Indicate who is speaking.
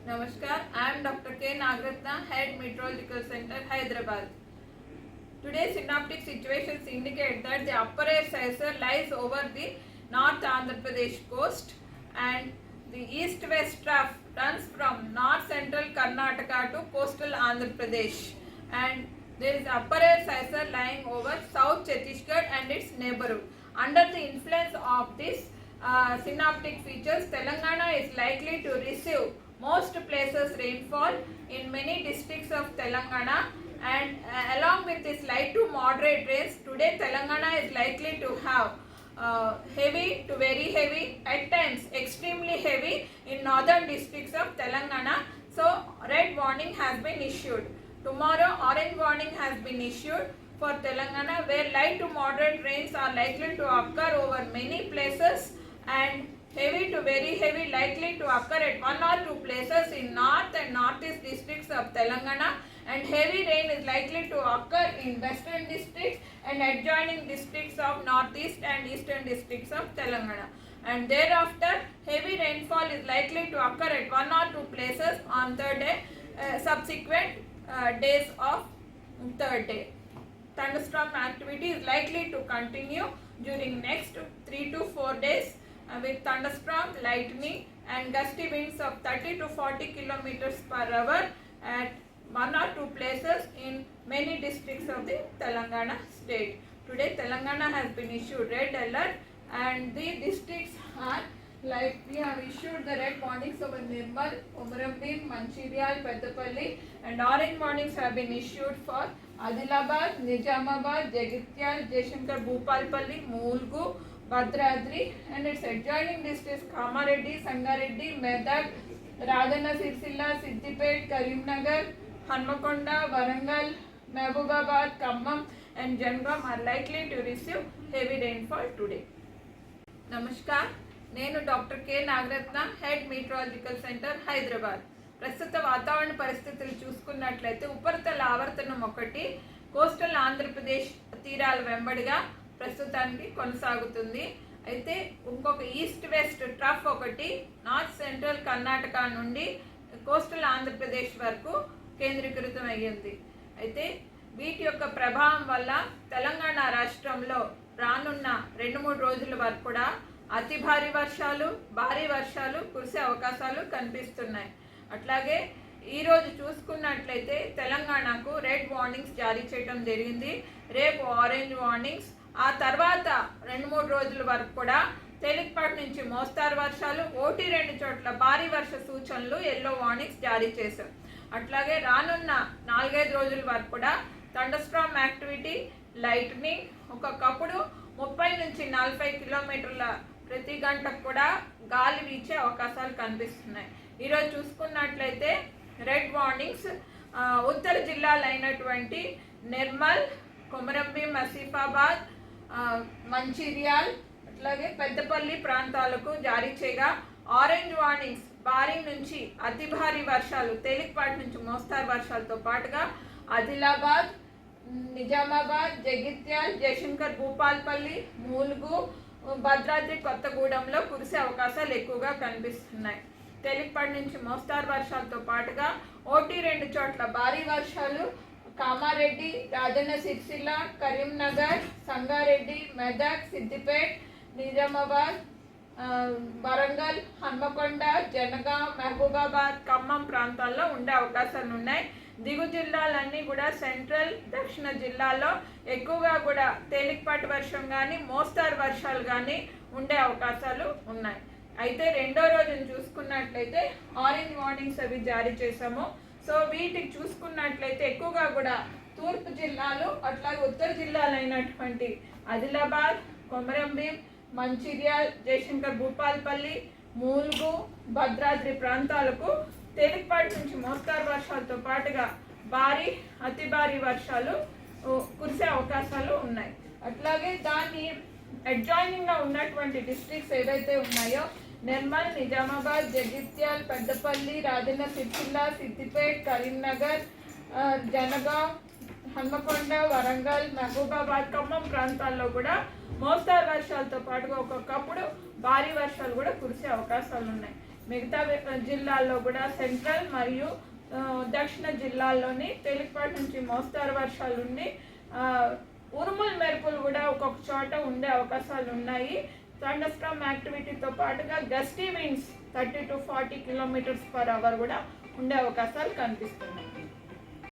Speaker 1: Namaskar, I am Dr. K. Nagratna, Head Meteorological Center, Hyderabad. Today's synoptic situations indicate that the upper air scissor lies over the North Andhra Pradesh coast and the east-west trough runs from north-central Karnataka to coastal Andhra Pradesh, and there is upper air scissor lying over South Chhattisgarh and its neighborhood. Under the influence of this synoptic features, Telangana is likely to receive most places rainfall in many districts of Telangana, and along with this light to moderate rains, today Telangana is likely to have heavy to very heavy, at times extremely heavy in northern districts of Telangana. So red warning has been issued. Tomorrow orange warning has been issued for Telangana, where light to moderate rains are likely to occur over many places, and heavy to very heavy likely to occur at one or two places in north and northeast districts of Telangana, and heavy rain is likely to occur in western districts and adjoining districts of northeast and eastern districts of Telangana. And thereafter, heavy rainfall is likely to occur at one or two places on third day, subsequent days of third day. Thunderstorm activity is likely to continue during next 3 to 4 days with thunderstorm, lightning and gusty winds of 30 to 40 kilometers per hour at one or two places in many districts of the Telangana state. Today Telangana has been issued red alert, and the districts are like we have issued the red warnings over Nirmal, Komarambim, Manchiryal, Peddapalli, and orange warnings have been issued for Adilabad, Nizamabad, Jagityal, Jaishankar, Bhupalpalli, Mulgu, Bhadradri and its adjoining districts Kamareddy, Sangareddy, Medak, Radhana Sirsilla, Siddipet, Karimnagar, Hanmakonda, Warangal, Mehbubabad, Khammam and Jangam are likely to receive heavy rainfall today. Namaskar, నేను doctor K Nagaratna, head meteorological centre Hyderabad. ప్రస్తుత వాతావరణ పరిస్థితులు చూసుకున్నట్లయితే ఉపరితల ఆవర్తనం ఒకటి coastal Andhra Pradesh తీరాల వెంబడిగా ప్రస్తుతానికి కొనసాగుతుంది. అయితే ఇంకొక ఈస్ట్ వెస్ట్ ట్రఫ్ ఒకటి నార్త్ సెంట్రల్ కర్ణాటక నుండి కోస్టల్ ఆంధ్రప్రదేశ్ వరకు కేంద్రీకృతం అయ్యింది. అయితే వీటి యొక్క ప్రభావం వల్ల తెలంగాణ రాష్ట్రంలో రానున్న 2-3 రోజుల వరకు కూడా అతి భారీ వర్షాలు కురిసే అవకాశాలు కనిపిస్తున్నాయి. అట్లాగే ఈరోజు చూసుకున్నట్లయితే తెలంగాణకు రెడ్ వార్నింగ్స్ జారీ చేయడం జరిగింది. రేపు ఆరెంజ్ వార్నింగ్స్, ఆ తర్వాత 2-3 రోజుల వరకు కూడా తేలికపాటి నుంచి మోస్తారు వర్షాలు, 1-2 చోట్ల భారీ వర్ష సూచనలు ఎల్లో వార్నింగ్స్ జారీ చేశాం. అట్లాగే రానున్న 4-5 రోజుల వరకు కూడా థండర్స్టార్మ్ యాక్టివిటీ, లైట్నింగ్, ఒక్కొక్కప్పుడు 30 నుంచి 40 కిలోమీటర్ల ప్రతి గంటకు కూడా గాలి వీచే అవకాశాలు కనిపిస్తున్నాయి. ఈరోజు చూసుకున్నట్లయితే రెడ్ వార్నింగ్స్ ఉత్తర జిల్లాలైనటువంటి నిర్మల్, కొమరంభీం, ఆసిఫాబాద్, మంచిర్యాల్ అట్లాగే పెద్దపల్లి ప్రాంతాలకు జారీ చేయగా, ఆరెంజ్ వార్నింగ్స్ భారీ నుంచి అతి భారీ వర్షాలు, తేలికపాటి నుంచి మోస్తారు వర్షాలతో పాటుగా ఆదిలాబాద్, నిజామాబాద్, జగిత్యాల్, జయశంకర్, భూపాల్పల్లి, మూలుగు, భద్రాద్రి కొత్తగూడెంలో కురిసే అవకాశాలు ఎక్కువగా కనిపిస్తున్నాయి. తేలికపాటి నుంచి మోస్తారు వర్షాలతో పాటుగా 1-2 చోట్ల భారీ వర్షాలు కామారెడ్డి, రాజన్న సిరిసిల్ల, కరీంనగర్, సంగారెడ్డి, మెదక్, సిద్దిపేట్, నిజామాబాద్, వరంగల్, హన్మకొండ, జనగాం, మహబూబాబాద్, ఖమ్మం ప్రాంతాల్లో ఉండే అవకాశాలు ఉన్నాయి. దిగు జిల్లాలన్నీ కూడా సెంట్రల్, దక్షిణ జిల్లాలో ఎక్కువగా కూడా తేలికపాటి వర్షం కానీ మోస్తారు వర్షాలు కానీ ఉండే అవకాశాలు ఉన్నాయి. అయితే రెండో రోజును చూసుకున్నట్లయితే ఆరెంజ్ వార్నింగ్స్ అవి జారీ చేశాము. సో వీటికి చూసుకున్నట్లయితే ఎక్కువగా కూడా తూర్పు జిల్లాలు అట్లాగే ఉత్తర జిల్లాలైనటువంటి ఆదిలాబాద్, కొమరంభీం, మంచిర్యాల్, జయశంకర్, భూపాల్పల్లి, మూలుగు, భద్రాద్రి ప్రాంతాలకు తేలికపాటి నుంచి మోస్తారు వర్షాలతో పాటుగా అతి భారీ వర్షాలు కురిసే అవకాశాలు ఉన్నాయి. అట్లాగే దాన్ని అడ్జాయినింగ్గా ఉన్నటువంటి డిస్ట్రిక్ట్స్ ఏవైతే ఉన్నాయో నిర్మల్, నిజామాబాద్, జగిత్యాల్, పెద్దపల్లి, రాజన్న సిరిసిల్ల, సిద్దిపేట్, కరీంనగర్, జనగాం, హన్మకొండ, వరంగల్, మహబూబాబాద్, ఖమ్మం ప్రాంతాల్లో కూడా మోస్తారు వర్షాలతో పాటుగా ఒక్కొక్కప్పుడు భారీ వర్షాలు కూడా కురిసే అవకాశాలు ఉన్నాయి. మిగతా జిల్లాల్లో కూడా సెంట్రల్ మరియు దక్షిణ జిల్లాల్లోని తేలికపాటి నుంచి మోస్తారు వర్షాలు ఉండి ఉరుములు మెరుపులు కూడా ఒక్కొక్క చోట ఉండే అవకాశాలు ఉన్నాయి. థండర్ స్టార్మ్ యాక్టివిటీతో పాటుగా గస్టీ విండ్స్ 30 to 40 km/h కూడా ఉండే అవకాశాలు కనిపిస్తున్నాయి.